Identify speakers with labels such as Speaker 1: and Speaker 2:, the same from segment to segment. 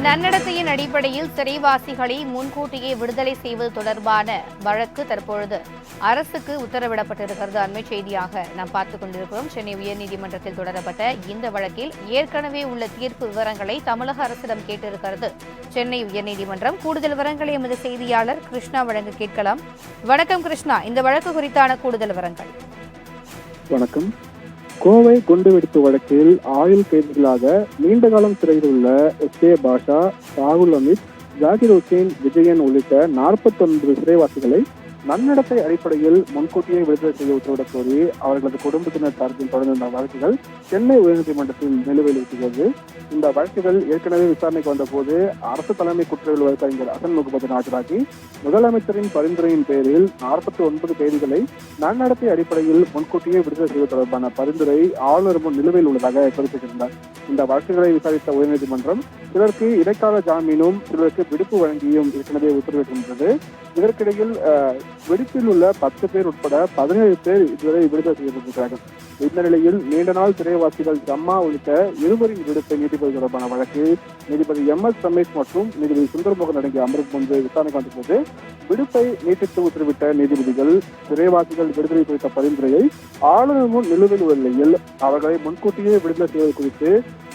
Speaker 1: நன்னடத்தையின் அடிப்படையில் சிறைவாசிகளை முன்கூட்டியே விடுதலை செய்வது தொடர்பான வழக்கு தற்பொழுது அரசுக்கு உத்தரவிடப்பட்டிருக்கிறது. அண்மை செய்தியாக நாம் பார்த்துக் கொண்டிருக்கிறோம். சென்னை உயர்நீதிமன்றத்தில் தொடரப்பட்ட இந்த வழக்கில் ஏற்கனவே உள்ள தீர்ப்பு விவரங்களை தமிழக அரசிடம் கேட்டிருக்கிறது சென்னை உயர்நீதிமன்றம். கூடுதல் விவரங்களை எமது செய்தியாளர் கிருஷ்ணா வழங்க கேட்கலாம். வணக்கம் கிருஷ்ணா, இந்த வழக்கு குறித்தான கூடுதல் விவரங்கள்.
Speaker 2: வணக்கம். கோவை குண்டுவெடிப்பு வழக்கில் ஆயுள் கைதிகளாக நீண்ட காலம் சிறையில் உள்ள எஸ்.ஏ. பாஷா, ராகுல் அமித், ஜாகிர் ஹுசேன், விஜயன் உள்ளிட்ட 49 சிறைவாசிகளை நன்னடத்தை அடிப்படையில் முன்கூட்டியே விடுதலை செய்ய உத்தரவிடக் கோரி அவர்களது குடும்பத்தினர் சார்பில் தொடர்ந்த வழக்குகள் சென்னை உயர்நீதிமன்றத்தில் நிலுவையில் இருக்கிறது. இந்த வழக்குகள் ஏற்கனவே விசாரணைக்கு வந்தபோது அரசு தலைமை குற்றவியல் வழக்கறிஞர் அசன் முகமது ஆஜராகி முதலமைச்சரின் பரிந்துரையின் பேரில் 49 கைதிகளை நன்னடத்தை அடிப்படையில் முன்கூட்டியே விடுதலை செய்வது தொடர்பான பரிந்துரை ஆளுநர் முன் நிலுவையில் உள்ளதாக குறிப்பிட்டிருந்தார். இந்த வழக்குகளை விசாரித்த உயர்நீதிமன்றம் சிலருக்கு இடைக்கால ஜாமீனும் சிலருக்கு விடுப்பு வழங்கியும் ஏற்கனவே உத்தரவிட்டிருந்தது. இதற்கிடையில் வெடிப்பில் உள்ள 10 பேர் உட்பட 17 பேர் இதுவரை விடுதலை செய்யப்பட்டிருக்கிறார்கள். இந்த நிலையில் நீண்ட நாள் சிறைவாசிகள் ஜம்மா உள்ளிட்ட இருவரின் விடுப்பை நீதிபதி தொடர்பான வழக்கு நீதிபதி எம்.எஸ். ரமேஷ் மற்றும் நீதிபதி சுந்தரமோகன் அடங்கிய அமர்வு முன்பு விசாரணைக்கு வந்தபோது விடுப்பை நீட்டித்து உத்தரவிட்ட நீதிபதிகள் சிறைவாசிகள் விடுதலை குறித்த பரிந்துரையை ஆளுநர் முன் நிலுவையில் உள்ள நிலையில் அவர்களை முன்கூட்டியே விடுதலை செய்வது குறித்து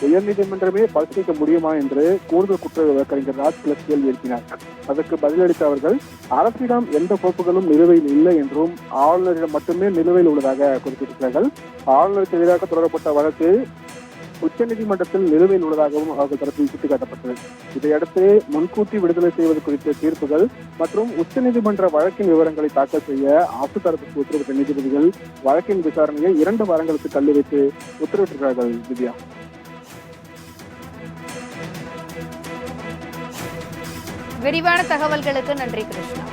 Speaker 2: உயர்நீதிமன்றமே பரிசீலிக்க முடியுமா என்று கூடுதல் குற்றவியல் வழக்கறிஞர் ராஜ்கிலக் கேள்வி எழுப்பினார். அதற்கு பதிலளித்த அவர்கள் அரசிடம் எந்த பொறுப்புகளும் நிலுவையில் இல்லை என்றும் ஆளுநரிடம் மட்டுமே நிலுவையில் உள்ளதாக குறிப்பிட்டிருக்கிறார்கள். ஆளுநருக்கு எதிராக தொடரப்பட்ட வழக்கு உச்சநீதிமன்றத்தில் நிலுவையில் உள்ளதாகவும் அவர்கள் தரப்பில் சுட்டிக்காட்டப்பட்டது. இதையடுத்து முன்கூட்டி விடுதலை செய்வது குறித்த தீர்ப்புகள் மற்றும் உச்சநீதிமன்ற வழக்கின் விவரங்களை தாக்கல் செய்ய அரசு தரப்புக்கு உத்தரவிட்ட நீதிபதிகள் வழக்கின் விசாரணையை 2 வாரங்களுக்கு தள்ளி வைத்து உத்தரவிட்டிருக்கிறார்கள். திவ்யா,
Speaker 1: விரிவான தகவல்களுக்கு நன்றி கிருஷ்ணா.